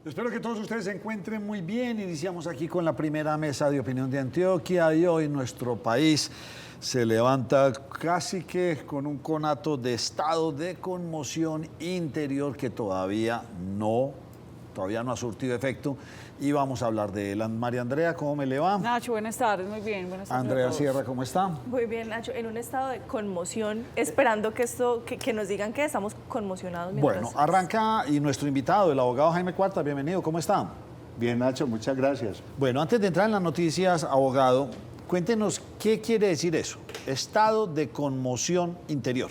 Espero que todos ustedes se encuentren muy bien. Iniciamos aquí con la primera mesa de opinión de Antioquia y hoy nuestro país se levanta casi que con un conato de estado de conmoción interior que todavía no ha surtido efecto y vamos a hablar de él. María Andrea, ¿cómo me le va? Nacho, buenas tardes, muy bien. Buenas tardes Andrea Sierra, ¿cómo está? Muy bien, Nacho, en un estado de conmoción, esperando que nos digan que estamos conmocionados. Bueno, arranca y nuestro invitado, el abogado Jaime Cuarta, bienvenido, ¿cómo está? Bien, Nacho, muchas gracias. Bueno, antes de entrar en las noticias, abogado, cuéntenos qué quiere decir eso, estado de conmoción interior.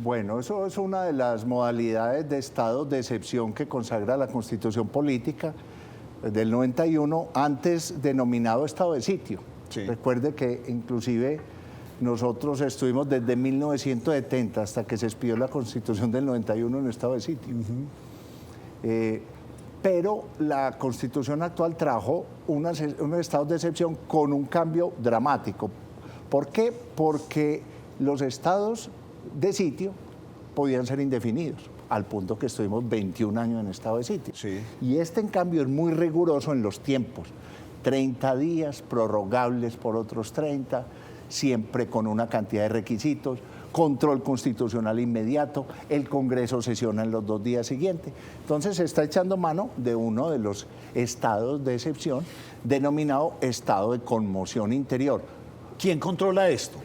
Bueno, eso es una de las modalidades de estado de excepción que consagra la Constitución Política del 91, antes denominado estado de sitio. Sí. Recuerde que inclusive nosotros estuvimos desde 1970 hasta que se expidió la Constitución del 91 en estado de sitio. Pero la Constitución actual trajo unos estados de excepción con un cambio dramático. ¿Por qué? Porque los estados de sitio podían ser indefinidos, al punto que estuvimos 21 años en estado de sitio. Sí. Y en cambio, es muy riguroso en los tiempos. 30 días, prorrogables por otros 30, siempre con una cantidad de requisitos, control constitucional inmediato, el Congreso sesiona en los 2 días siguientes. Entonces se está echando mano de uno de los estados de excepción, denominado estado de conmoción interior. ¿Quién controla esto?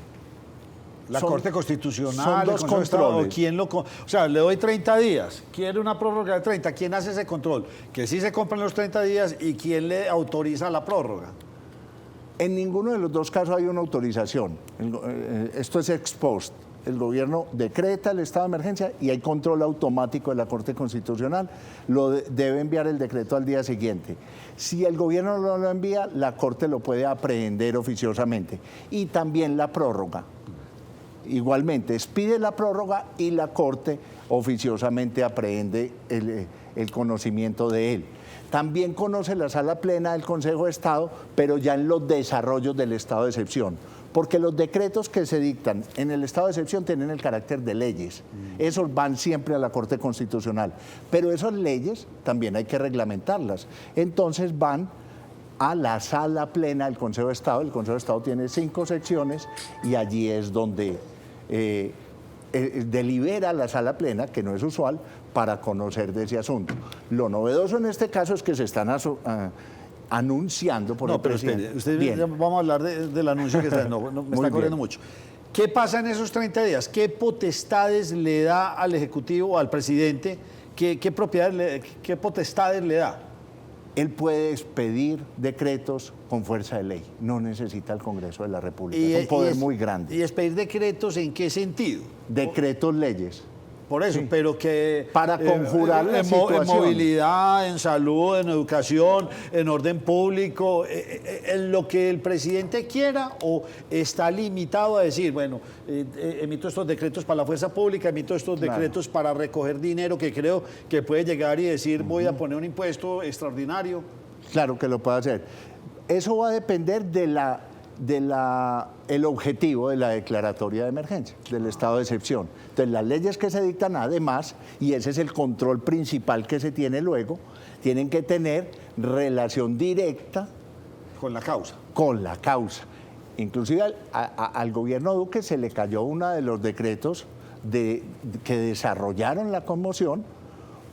¿La Corte Constitucional? Son dos el Consejo de Estado, controles. ¿quién o sea, le doy 30 días, quiere una prórroga de 30, ¿quién hace ese control? Que sí se cumplen los 30 días y ¿quién le autoriza la prórroga? En ninguno de los dos casos hay una autorización. Esto es ex post. El gobierno decreta el estado de emergencia y hay control automático de la Corte Constitucional. Debe enviar el decreto al día siguiente. Si el gobierno no lo envía, la Corte lo puede aprehender oficiosamente. Y también la prórroga. Igualmente, expide la prórroga y la Corte oficiosamente aprehende el conocimiento de él. También conoce la sala plena del Consejo de Estado, pero ya en los desarrollos del estado de excepción. Porque los decretos que se dictan en el estado de excepción tienen el carácter de leyes. Esos van siempre a la Corte Constitucional. Pero esas leyes también hay que reglamentarlas. Entonces van a la sala plena del Consejo de Estado. El Consejo de Estado tiene 5 secciones y allí es donde delibera la sala plena, que no es usual, para conocer de ese asunto. Lo novedoso en este caso es que se están anunciando por el presidente. Espere, vamos a hablar del anuncio que está, me está corriendo mucho. ¿Qué pasa en esos 30 días? ¿Qué potestades le da al Ejecutivo, al presidente? ¿Qué potestades le da? Él puede expedir decretos con fuerza de ley, no necesita el Congreso de la República, es un poder muy grande. ¿Y expedir decretos en qué sentido? Decretos, leyes. Por eso, sí. Pero que... Para conjurar la situación. En movilidad, en salud, en educación, en orden público, en lo que el presidente quiera, o está limitado a decir, bueno, emito estos decretos para la fuerza pública, emito estos decretos para recoger dinero, que creo que puede llegar y decir, voy a poner un impuesto extraordinario. Claro que lo puede hacer. Eso va a depender el objetivo de la declaratoria de emergencia, del estado de excepción. Entonces, las leyes que se dictan además, y ese es el control principal que se tiene luego, tienen que tener relación directa con la causa. Con la causa. Inclusive al gobierno Duque se le cayó uno de los decretos que desarrollaron la conmoción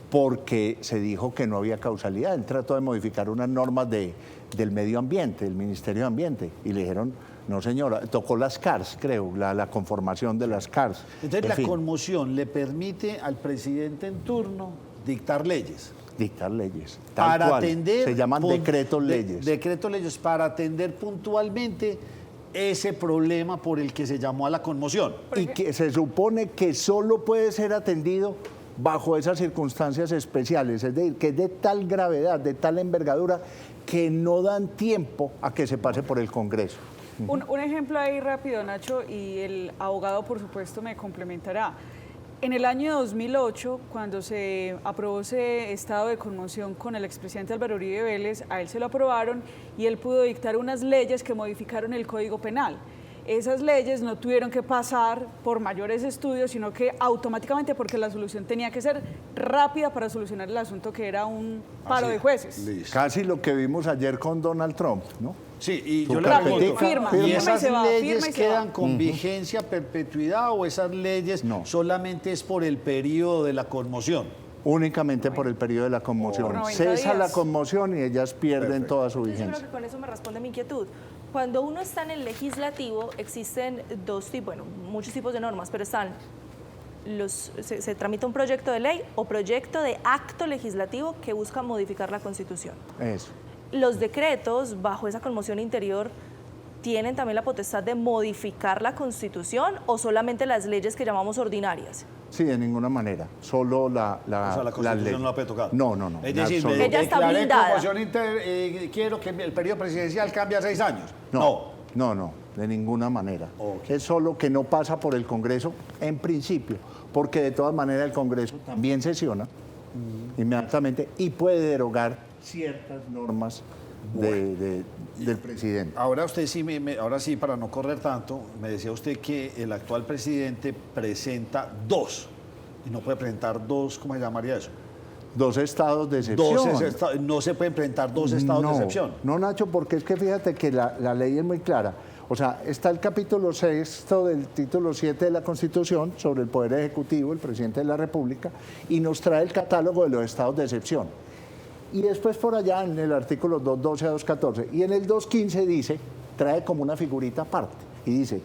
porque se dijo que no había causalidad. Él trató de modificar unas normas del medio ambiente, del Ministerio de Ambiente, y le dijeron, no señora, tocó las CARS, creo, la conformación de las CARS. Entonces la conmoción le permite al presidente en turno dictar leyes. Dictar leyes, tal para cual. Atender se llaman decretos leyes. Decretos leyes para atender puntualmente ese problema por el que se llamó a la conmoción. Y que se supone que solo puede ser atendido bajo esas circunstancias especiales, es decir, que es de tal gravedad, de tal envergadura, que no dan tiempo a que se pase por el Congreso. Un ejemplo ahí rápido, Nacho, y el abogado, por supuesto, me complementará. En el año 2008, cuando se aprobó ese estado de conmoción con el expresidente Álvaro Uribe Vélez, a él se lo aprobaron y él pudo dictar unas leyes que modificaron el Código Penal. esas leyes no tuvieron que pasar por mayores estudios, sino que automáticamente, porque la solución tenía que ser rápida para solucionar el asunto que era un paro de jueces. Listo. Casi lo que vimos ayer con Donald Trump, ¿no? Sí, y Su yo le carpetica, pregunto, firma, ¿y firma esas y se va, firma leyes y se quedan va. con vigencia, perpetuidad o esas leyes No. solamente es por el periodo de la conmoción? Únicamente por el periodo de la conmoción. Por 90 Cesa la días. conmoción y ellas pierden Perfecto. toda su Entonces, yo creo vigencia. que con eso me responde mi inquietud. Cuando uno está en el legislativo, existen dos tipos, bueno, muchos tipos de normas, pero están se tramita un proyecto de ley o proyecto de acto legislativo que busca modificar la Constitución. Eso. Los decretos, bajo esa conmoción interior, ¿tienen también la potestad de modificar la Constitución o solamente las leyes que llamamos ordinarias? Sí, de ninguna manera. Solo la O sea, la Constitución ley. no la puede tocar. No, no, no. Es en decir, absoluto. Ella está declaré blindada. conmoción quiero que el periodo presidencial cambie a 6 años. No, de ninguna manera. Ok. Es solo que no pasa por el Congreso en principio, porque de todas maneras el Congreso también sesiona inmediatamente y puede derogar ciertas normas del presidente. Ahora usted sí, ahora sí, para no correr tanto, me decía usted que el actual presidente presenta 2 y no puede presentar 2, ¿cómo se llamaría eso? 2 estados de excepción. No se pueden presentar 2 estados de excepción. No, Nacho, porque es que fíjate que la ley es muy clara. O sea, está el capítulo 6 del título 7 de la Constitución sobre el Poder Ejecutivo, el presidente de la República, y nos trae el catálogo de los estados de excepción. Y después por allá en el artículo 212 a 214, y en el 215 dice, trae como una figurita aparte, y dice,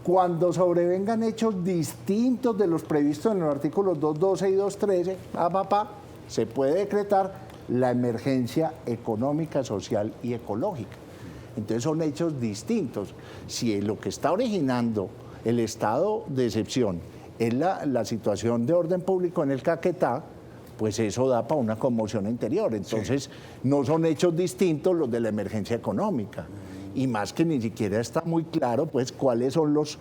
cuando sobrevengan hechos distintos de los previstos en los artículos 212 y 213, se puede decretar la emergencia económica, social y ecológica. Entonces son hechos distintos. Si lo que está originando el estado de excepción es la situación de orden público en el Caquetá, pues eso da para una conmoción interior. Entonces no son hechos distintos los de la emergencia económica. Y más que ni siquiera está muy claro pues cuáles son los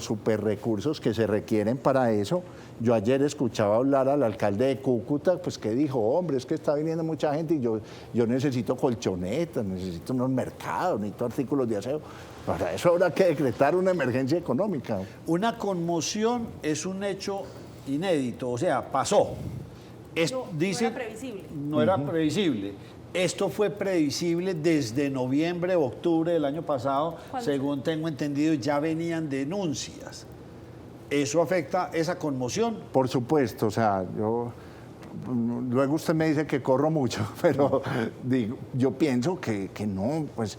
superrecursos que se requieren para eso. Yo ayer escuchaba hablar al alcalde de Cúcuta, pues que dijo, hombre, es que está viniendo mucha gente y yo necesito colchonetas, necesito unos mercados, necesito artículos de aseo. Para eso habrá que decretar una emergencia económica. Una conmoción es un hecho inédito, o sea, pasó. No era previsible. No era previsible. Esto fue previsible desde noviembre, octubre del año pasado, según tengo entendido, ya venían denuncias. ¿Eso afecta esa conmoción? Por supuesto, o sea, luego usted me dice que corro mucho, pero yo pienso que no, pues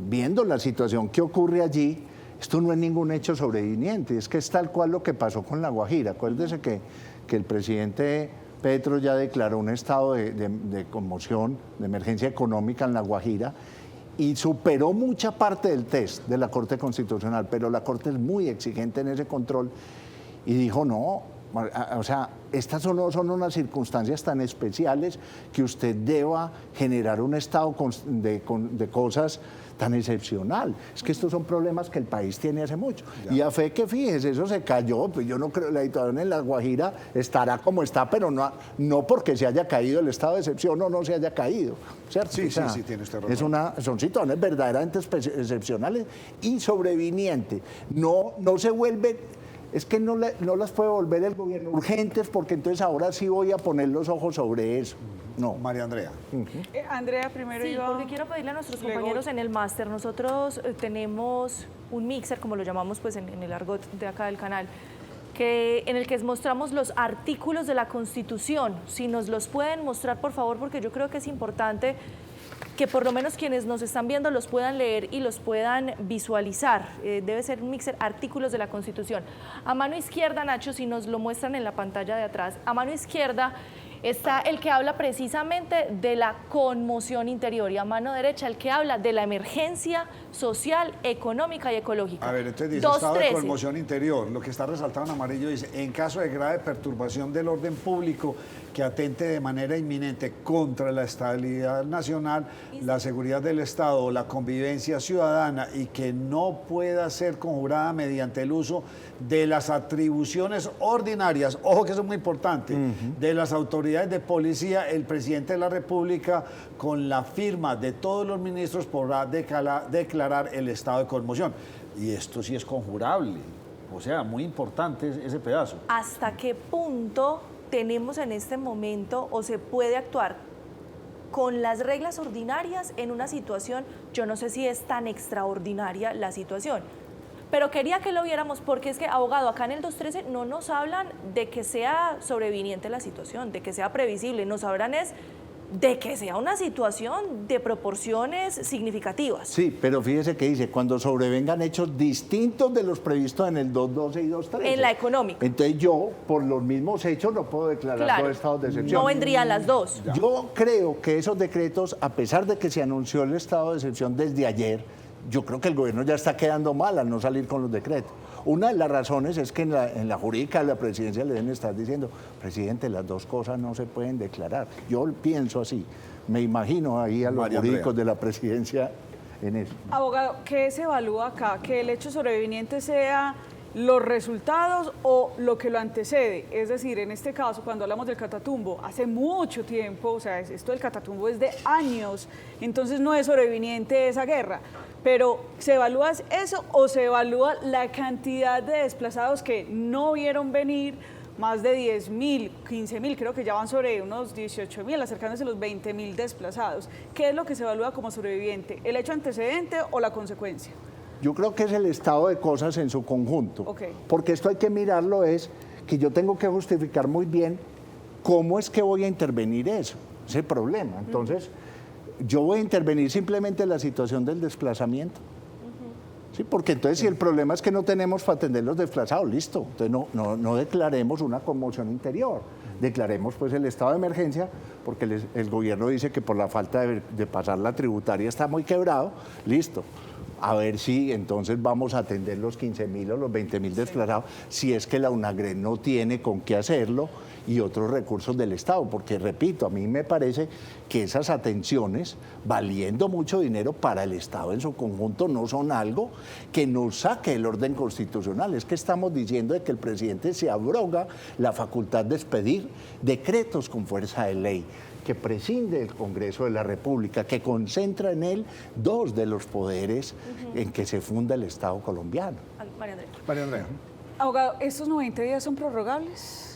viendo la situación que ocurre allí, esto no es ningún hecho sobreviniente, es que es tal cual lo que pasó con La Guajira. Acuérdese que el presidente Petro ya declaró un estado de conmoción, de emergencia económica en La Guajira y superó mucha parte del test de la Corte Constitucional, pero la Corte es muy exigente en ese control y dijo no, o sea, estas son unas circunstancias tan especiales que usted deba generar un estado de cosas tan excepcional. Es que estos son problemas que el país tiene hace mucho. Ya. Y a fe que fíjese, eso se cayó, pues yo no creo, la situación en La Guajira estará como está, pero no porque se haya caído el estado de excepción o no se haya caído, ¿cierto? Sí, o sea, sí, tiene usted razón. son situaciones verdaderamente excepcionales y sobrevinientes. No se vuelven... Es que no las puede volver el gobierno urgentes porque entonces ahora sí voy a poner los ojos sobre eso. No. María Andrea. Andrea, primero Sí, iba... porque quiero pedirle a nuestros Luego- compañeros en el máster, nosotros tenemos un mixer, como lo llamamos pues en el argot de acá del canal, en el que mostramos los artículos de la Constitución. Si nos los pueden mostrar, por favor, porque yo creo que es importante que por lo menos quienes nos están viendo los puedan leer y los puedan visualizar. Debe ser un mixer artículos de la Constitución. A mano izquierda, Nacho, si nos lo muestran en la pantalla de atrás, a mano izquierda está el que habla precisamente de la conmoción interior y a mano derecha el que habla de la emergencia social, económica y ecológica. A ver, entonces dice 213. estado de conmoción interior. Lo que está resaltado en amarillo dice, en caso de grave perturbación del orden público que atente de manera inminente contra la estabilidad nacional, la seguridad del Estado o la convivencia ciudadana y que no pueda ser conjurada mediante el uso de las atribuciones ordinarias, ojo que eso es muy importante, de las autoridades de policía, el presidente de la República, con la firma de todos los ministros, podrá declarar el estado de conmoción. Y esto sí es conjurable. O sea, muy importante ese pedazo. ¿Hasta qué punto tenemos en este momento o se puede actuar con las reglas ordinarias en una situación? Yo no sé si es tan extraordinaria la situación, pero quería que lo viéramos porque es que, abogado, acá en el 213 no nos hablan de que sea sobreviniente la situación, de que sea previsible, nos hablan es de que sea una situación de proporciones significativas. Sí, pero fíjese que dice, cuando sobrevengan hechos distintos de los previstos en el 212 y 213. En la económica. Entonces yo, por los mismos hechos, no puedo declarar dos estados de excepción. No vendrían las dos. Yo creo que esos decretos, a pesar de que se anunció el estado de excepción desde ayer, yo creo que el gobierno ya está quedando mal al no salir con los decretos. Una de las razones es que en la jurídica de la presidencia le deben estar diciendo, presidente, las dos cosas no se pueden declarar. Yo pienso así, me imagino ahí a los jurídicos de la presidencia en eso. Abogado, ¿qué se evalúa acá? ¿Que el hecho sobreviniente sea los resultados o lo que lo antecede? Es decir, en este caso, cuando hablamos del Catatumbo, hace mucho tiempo, o sea, esto del Catatumbo es de años, entonces no es sobreviniente esa guerra. Pero ¿se evalúa eso o se evalúa la cantidad de desplazados que no vieron venir? Más de 10.000, 15.000, creo que ya van sobre unos 18.000, acercándose a los 20.000 desplazados. ¿Qué es lo que se evalúa como sobreviviente? ¿El hecho antecedente o la consecuencia? Yo creo que es el estado de cosas en su conjunto. Okay. Porque esto hay que mirarlo, es que yo tengo que justificar muy bien cómo es que voy a intervenir eso, ese problema. Entonces, yo voy a intervenir simplemente en la situación del desplazamiento. Sí, porque entonces si el problema es que no tenemos para atender los desplazados, listo. Entonces no declaremos una conmoción interior, declaremos pues el estado de emergencia, porque el gobierno dice que por la falta de pasar la tributaria está muy quebrado, listo. A ver si entonces vamos a atender los 15.000 o los 20.000 desplazados, si es que la UNAGRE no tiene con qué hacerlo y otros recursos del Estado, porque repito, a mí me parece que esas atenciones, valiendo mucho dinero para el Estado en su conjunto, no son algo que nos saque el orden constitucional. Es que estamos diciendo de que el presidente se abroga la facultad de expedir decretos con fuerza de ley, que prescinde del Congreso de la República, que concentra en él dos de los poderes en que se funda el Estado colombiano. María Andrea. María Andrea. Abogado, ¿estos 90 días son prorrogables?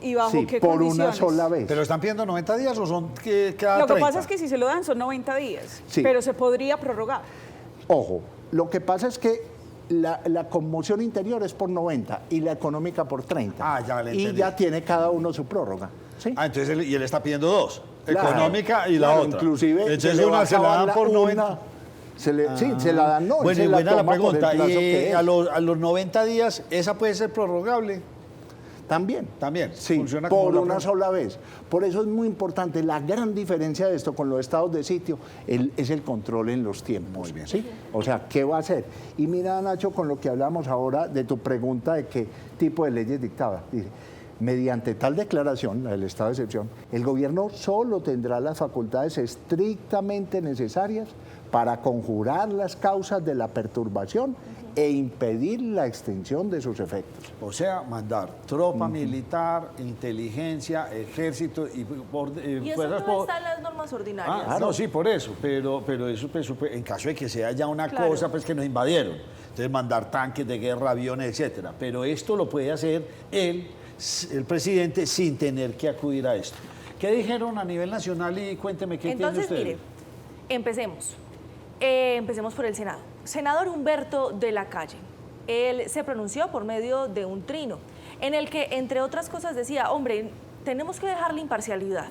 ¿Y bajo Sí, qué por condiciones? una sola vez. ¿Pero están pidiendo 90 días o son cada 30? Lo que pasa es que si se lo dan son 90 días, Sí. pero se podría prorrogar. Ojo, lo que pasa es que la conmoción interior es por 90 y la económica por 30. Ah, ya le entendí. Y ya tiene cada uno su prórroga. ¿Sí? Ah, entonces él está pidiendo dos, Claro. económica y la Claro, otra. Inclusive Entonces le va una a se la acabar dan por 90. una, sí, se la dan, no. Bueno, se y buena la toma por el pregunta. plazo que ¿Y es. a los 90 días esa puede ser prorrogable? También. También. Sí, Funciona como por la una prórroga. sola vez. Por eso es muy importante. La gran diferencia de esto con los estados de sitio es el control en los tiempos. Muy bien. ¿Sí? O sea, ¿qué va a hacer? Y mira, Nacho, con lo que hablamos ahora de tu pregunta de qué tipo de leyes dictaba. Dice, mediante tal declaración, la del estado de excepción, el gobierno solo tendrá las facultades estrictamente necesarias para conjurar las causas de la perturbación e impedir la extensión de sus efectos. O sea, mandar tropa militar, inteligencia, ejército y Y eso fuerzas no por- está en las normas ordinarias. Ah, no, sí, por eso, pero eso pues, en caso de que sea ya una Claro. cosa pues que nos invadieron, entonces mandar tanques de guerra, aviones, etcétera, pero esto lo puede hacer el presidente sin tener que acudir a esto. ¿Qué dijeron a nivel nacional y cuénteme qué Entonces, tiene usted? mire, empecemos. Empecemos por el Senado. Senador Humberto de la Calle. Él se pronunció por medio de un trino, en el que, entre otras cosas, decía, hombre, tenemos que dejar la imparcialidad.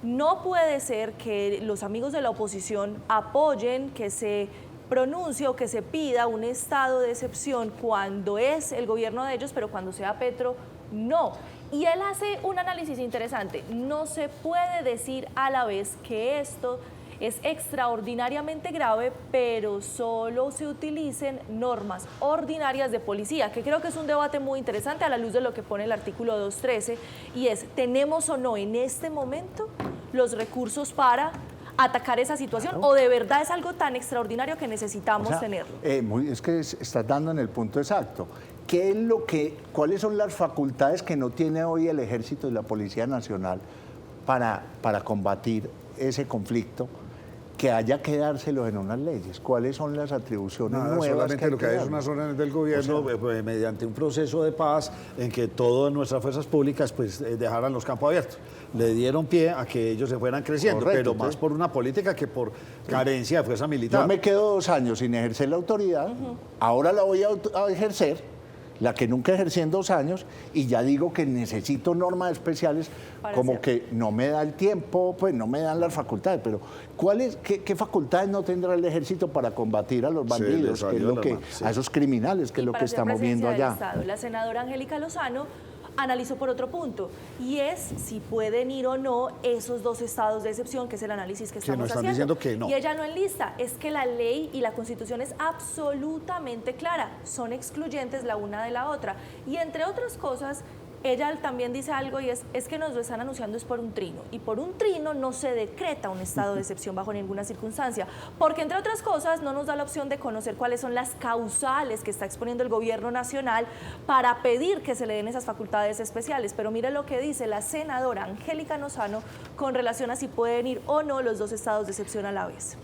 No puede ser que los amigos de la oposición apoyen que se pronuncie o que se pida un estado de excepción cuando es el gobierno de ellos, pero cuando sea Petro, no. Y él hace un análisis interesante. No se puede decir a la vez que esto es extraordinariamente grave, pero solo se utilicen normas ordinarias de policía, que creo que es un debate muy interesante a la luz de lo que pone el artículo 213, y es, ¿tenemos o no en este momento los recursos para atacar esa situación, o de verdad es algo tan extraordinario que necesitamos tenerlo? Es que estás dando en el punto exacto. ¿Cuáles son las facultades que no tiene hoy el Ejército y la Policía Nacional para combatir ese conflicto? Que haya que dárselos en unas leyes. ¿Cuáles son las atribuciones nuevas? Solamente lo que hay es unas órdenes del gobierno, mediante un proceso de paz en que todas nuestras fuerzas públicas pues dejaran los campos abiertos. Le dieron pie a que ellos se fueran creciendo, pero más por una política que por carencia de fuerza militar. Yo me quedo 2 años sin ejercer la autoridad, ahora la voy a ejercer, la que nunca ejercí en 2 años, y ya digo que necesito normas especiales, como que no me da el tiempo, pues no me dan las facultades, pero ¿qué facultades no tendrá el Ejército para combatir a los bandidos, a esos criminales, que es lo que estamos viendo allá? La senadora Angélica Lozano analizó por otro punto, y es si pueden ir o no esos 2 estados de excepción, que es el análisis que estamos haciendo. Diciendo que no. Y ella no enlista, es que la ley y la Constitución es absolutamente clara, son excluyentes la una de la otra. Y entre otras cosas, ella también dice algo, y es que nos lo están anunciando es por un trino, y por un trino no se decreta un estado de excepción bajo ninguna circunstancia, porque entre otras cosas no nos da la opción de conocer cuáles son las causales que está exponiendo el gobierno nacional para pedir que se le den esas facultades especiales. Pero mire lo que dice la senadora Angélica Lozano con relación a si pueden ir o no los 2 estados de excepción a la vez.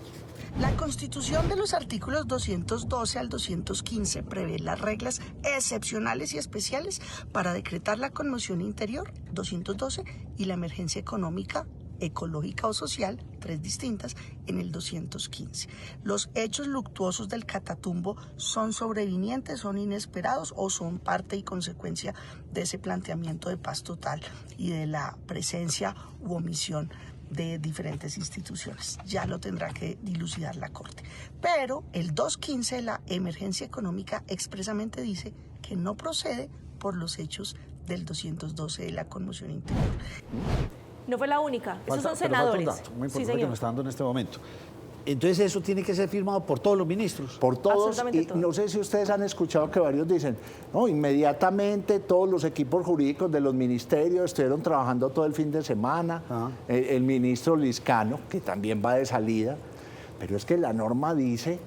La Constitución, de los artículos 212 al 215, prevé las reglas excepcionales y especiales para decretar la conmoción interior, 212, y la emergencia económica, ecológica o social, 3 distintas, en el 215. Los hechos luctuosos del Catatumbo son sobrevinientes, son inesperados o son parte y consecuencia de ese planteamiento de paz total y de la presencia u omisión de diferentes instituciones. Ya lo tendrá que dilucidar la Corte. Pero el 215, la emergencia económica, expresamente dice que no procede por los hechos del 212 de la conmoción interior. No fue la única, esos son senadores. Falta un dato muy importante que me está dando en este momento. Entonces eso tiene que ser firmado por todos los ministros. Por todos, y todos. No sé si ustedes han escuchado que varios dicen, no, inmediatamente todos los equipos jurídicos de los ministerios estuvieron trabajando todo el fin de semana, el ministro Liscano, que también va de salida, pero es que la norma dice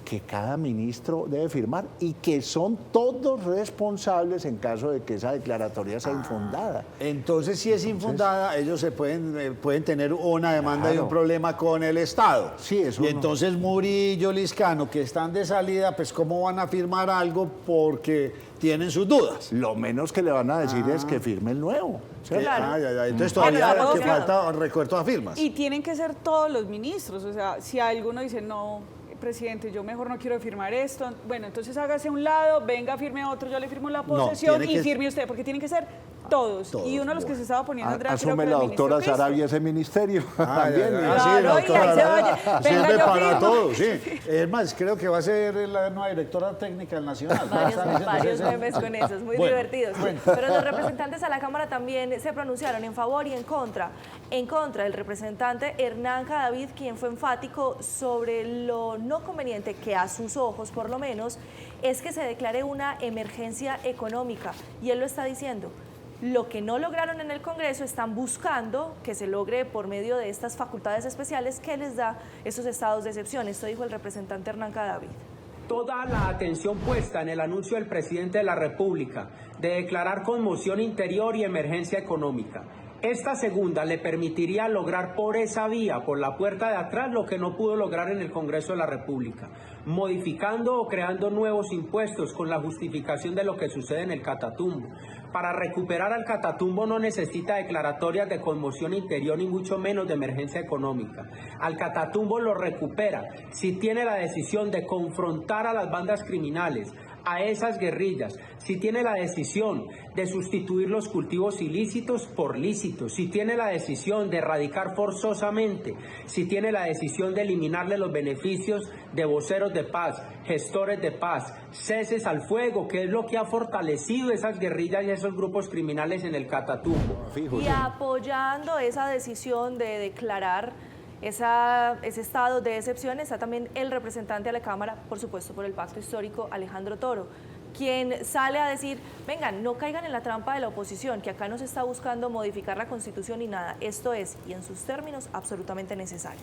que cada ministro debe firmar y que son todos responsables en caso de que esa declaratoria sea infundada. Entonces, si es infundada, ellos se pueden tener una demanda y un problema con el Estado. Sí, eso. Y entonces Murillo, Liscano, que están de salida, pues ¿cómo van a firmar algo? Porque tienen sus dudas. Lo menos que le van a decir es que firme el nuevo. Claro. Entonces todavía que falta recuerdo a firmas. Y tienen que ser todos los ministros, o sea, si alguno dice no, presidente, yo mejor no quiero firmar esto, bueno, entonces hágase a un lado, venga, firme otro, yo le firmo la posesión y firme usted, porque tienen que ser todos. Y uno de los que se estaba poniendo Andrea, asume la doctora Sarabia ese ministerio también. Sí, la doctora Sarabia sirve para todo, sí. Sí. Es más, creo que va a ser la nueva directora técnica del Nacional. Varios memes con esos, muy divertidos. Pero los representantes a la Cámara también se pronunciaron en favor y en contra. En contra, el representante Hernán Cadavid, quien fue enfático sobre lo no conveniente, que a sus ojos por lo menos, es que se declare una emergencia económica. Y él lo está diciendo. Lo que no lograron en el Congreso están buscando que se logre por medio de estas facultades especiales que les da esos estados de excepción. Esto dijo el representante Hernán Cadavid. Toda la atención puesta en el anuncio del presidente de la República de declarar conmoción interior y emergencia económica. Esta segunda le permitiría lograr por esa vía, por la puerta de atrás, lo que no pudo lograr en el Congreso de la República, modificando o creando nuevos impuestos con la justificación de lo que sucede en el Catatumbo. Para recuperar al Catatumbo no necesita declaratorias de conmoción interior ni mucho menos de emergencia económica. Al Catatumbo lo recupera si tiene la decisión de confrontar a las bandas criminales, a esas guerrillas, si tiene la decisión de sustituir los cultivos ilícitos por lícitos, si tiene la decisión de erradicar forzosamente, si tiene la decisión de eliminarle los beneficios de voceros de paz, gestores de paz, ceses al fuego, que es lo que ha fortalecido esas guerrillas y esos grupos criminales en el Catatumbo. Y apoyando esa decisión de declarar ese estado de excepción está también el representante a la Cámara, por supuesto por el pacto histórico, Alejandro Toro, quien sale a decir, vengan, no caigan en la trampa de la oposición, que acá no se está buscando modificar la Constitución ni nada, esto es, y en sus términos, absolutamente necesario.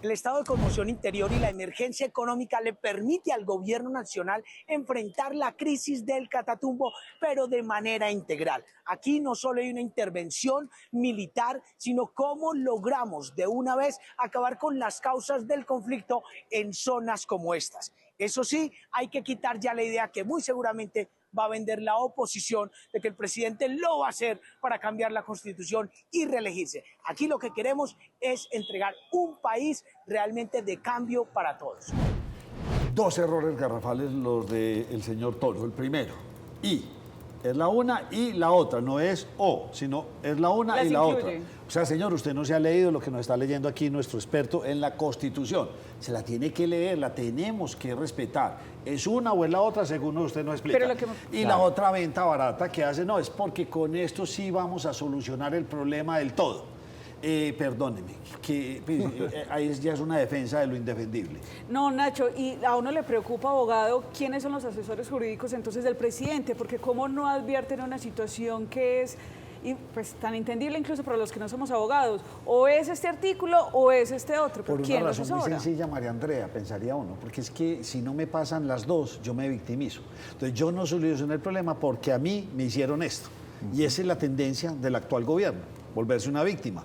El estado de conmoción interior y la emergencia económica le permite al gobierno nacional enfrentar la crisis del Catatumbo, pero de manera integral. Aquí no solo hay una intervención militar, sino cómo logramos de una vez acabar con las causas del conflicto en zonas como estas. Eso sí, hay que quitar ya la idea que muy seguramente va a vender la oposición de que el presidente lo va a hacer para cambiar la Constitución y reelegirse. Aquí lo que queremos es entregar un país realmente de cambio para todos. Dos errores garrafales los del señor Toro. El primero, es la una y la otra, no es o, sino es la una y la otra. O sea, señor, usted no se ha leído lo que nos está leyendo aquí nuestro experto en la Constitución. Se la tiene que leer, la tenemos que respetar. ¿Es una o es la otra? Según usted nos explica. Y la otra venta barata que hace, no, es porque con esto sí vamos a solucionar el problema del todo. Perdóneme, que ahí ya es una defensa de lo indefendible. No, Nacho, y a uno le preocupa, abogado, quiénes son los asesores jurídicos entonces del presidente, porque cómo no advierten una situación que es pues tan entendible incluso para los que no somos abogados, o es este artículo o es este otro, pero por una razón muy sencilla, María Andrea, pensaría uno, porque es que si no me pasan las dos, yo me victimizo. Entonces yo no solucioné el problema porque a mí me hicieron esto, y esa es la tendencia del actual gobierno, volverse una víctima.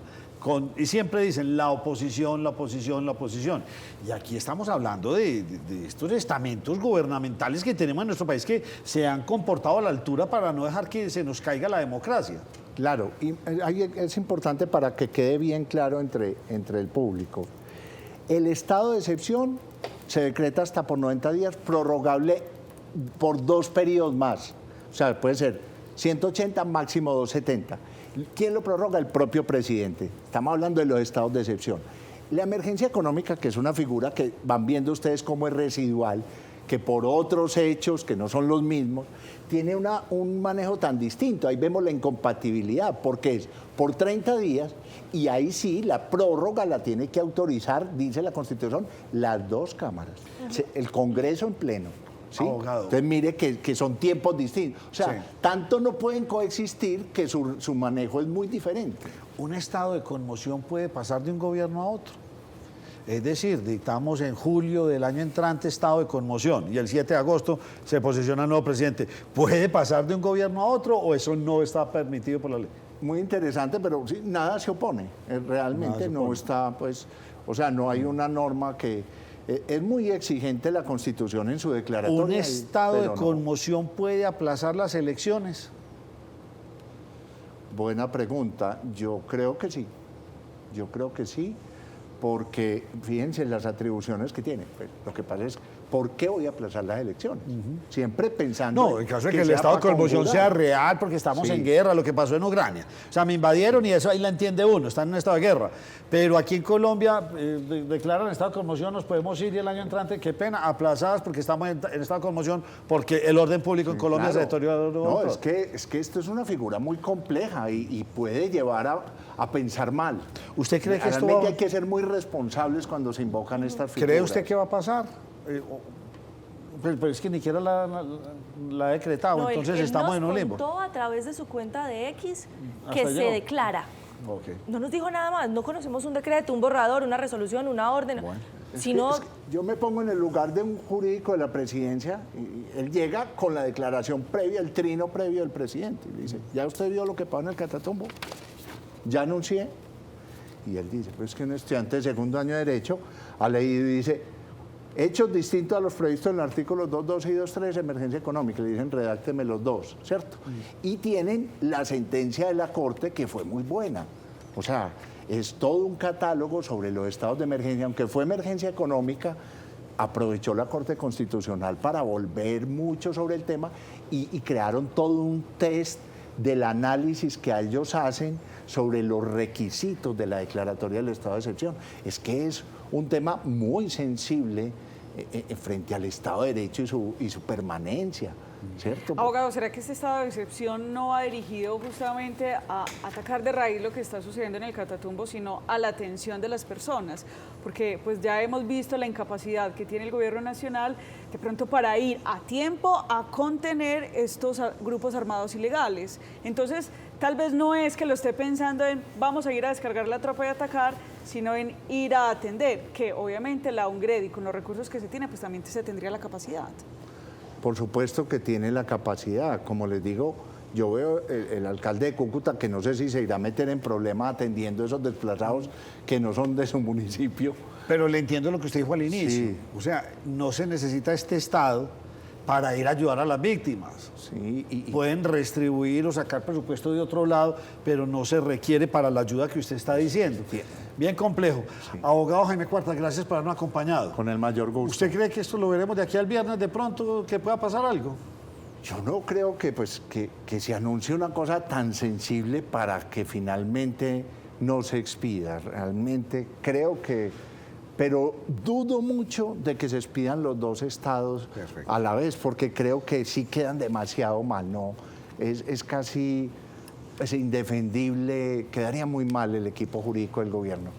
Y siempre dicen la oposición, la oposición, la oposición. Y aquí estamos hablando de estos estamentos gubernamentales que tenemos en nuestro país que se han comportado a la altura para no dejar que se nos caiga la democracia. Claro, y ahí es importante para que quede bien claro entre el público. El estado de excepción se decreta hasta por 90 días, prorrogable por 2 periodos más. O sea, puede ser 180, máximo 270. ¿Quién lo prorroga? El propio presidente. Estamos hablando de los estados de excepción. La emergencia económica, que es una figura que van viendo ustedes como es residual, que por otros hechos que no son los mismos, tiene un manejo tan distinto. Ahí vemos la incompatibilidad, porque es por 30 días y ahí sí la prórroga la tiene que autorizar, dice la Constitución, las dos cámaras. El Congreso en pleno. ¿Sí? Entonces mire que son tiempos distintos. O sea, tanto no pueden coexistir que su manejo es muy diferente. Un estado de conmoción puede pasar de un gobierno a otro. Es decir, dictamos en julio del año entrante estado de conmoción y el 7 de agosto se posiciona el nuevo presidente. ¿Puede pasar de un gobierno a otro o eso no está permitido por la ley? Muy interesante, pero sí, nada se opone. Realmente no está, pues, o sea, no hay una norma que... Es muy exigente la Constitución en su declaratoria. ¿Un estado de conmoción puede aplazar las elecciones? Buena pregunta. Yo creo que sí. Yo creo que sí, porque fíjense las atribuciones que tiene. Pues, lo que pasa es, ¿por qué voy a aplazar las elecciones? Siempre pensando... No, en caso de que el estado de conmoción sea real, porque estamos en guerra, lo que pasó en Ucrania. O sea, me invadieron y eso ahí la entiende uno, están en un estado de guerra. Pero aquí en Colombia declaran estado de conmoción, nos podemos ir y el año entrante, qué pena, aplazadas porque estamos en estado de conmoción, porque el orden público en Colombia se deterioró. No, es que esto es una figura muy compleja y puede llevar a pensar mal. ¿Usted cree que esto hay que ser muy responsables cuando se invocan estas figuras? ¿Cree usted que va a pasar? Pero es que ni siquiera la ha decretado, no, entonces estamos en un limbo. Contó a través de su cuenta de X que se declara. Okay. No nos dijo nada más, no conocemos un decreto, un borrador, una resolución, una orden, bueno, sino... es que yo me pongo en el lugar de un jurídico de la presidencia y él llega con la declaración previa, el trino previo del presidente y le dice, ¿ya usted vio lo que pasó en el Catatumbo? ¿Ya anuncié? Y él dice, pues que un estudiante de segundo año de Derecho ha leído y dice, hechos distintos a los previstos en el artículo 2.12 y 2.13, emergencia económica, le dicen redácteme los dos, ¿cierto? Y tienen la sentencia de la Corte que fue muy buena. O sea, es todo un catálogo sobre los estados de emergencia, aunque fue emergencia económica, aprovechó la Corte Constitucional para volver mucho sobre el tema y crearon todo un test del análisis que ellos hacen sobre los requisitos de la declaratoria del estado de excepción. Es que es un tema muy sensible frente al Estado de Derecho y su permanencia. ¿cierto? Abogado, ¿será que este estado de excepción no va dirigido justamente a atacar de raíz lo que está sucediendo en el Catatumbo, sino a la atención de las personas? Porque pues ya hemos visto la incapacidad que tiene el gobierno nacional de pronto para ir a tiempo a contener estos grupos armados ilegales. Entonces, tal vez no es que lo esté pensando en vamos a ir a descargar la tropa y atacar, sino en ir a atender, que obviamente la UNGRED y con los recursos que se tiene, pues también se tendría la capacidad. Por supuesto que tiene la capacidad. Como les digo, yo veo el alcalde de Cúcuta, que no sé si se irá a meter en problemas atendiendo esos desplazados que no son de su municipio. Pero le entiendo lo que usted dijo al inicio. Sí. O sea, no se necesita este Estado para ir a ayudar a las víctimas. Sí, Pueden restribuir o sacar presupuesto de otro lado, pero no se requiere para la ayuda que usted está diciendo. Bien complejo. Sí. Abogado Jaime Cuartas, gracias por habernos acompañado. con el mayor gusto. ¿Usted cree que esto lo veremos de aquí al viernes de pronto, que pueda pasar algo? Yo no creo que, que se anuncie una cosa tan sensible para que finalmente no se expida. Realmente creo que... Pero dudo mucho de que se expidan los dos estados a la vez, porque creo que sí quedan demasiado mal, ¿no? Es casi indefendible, quedaría muy mal el equipo jurídico del gobierno.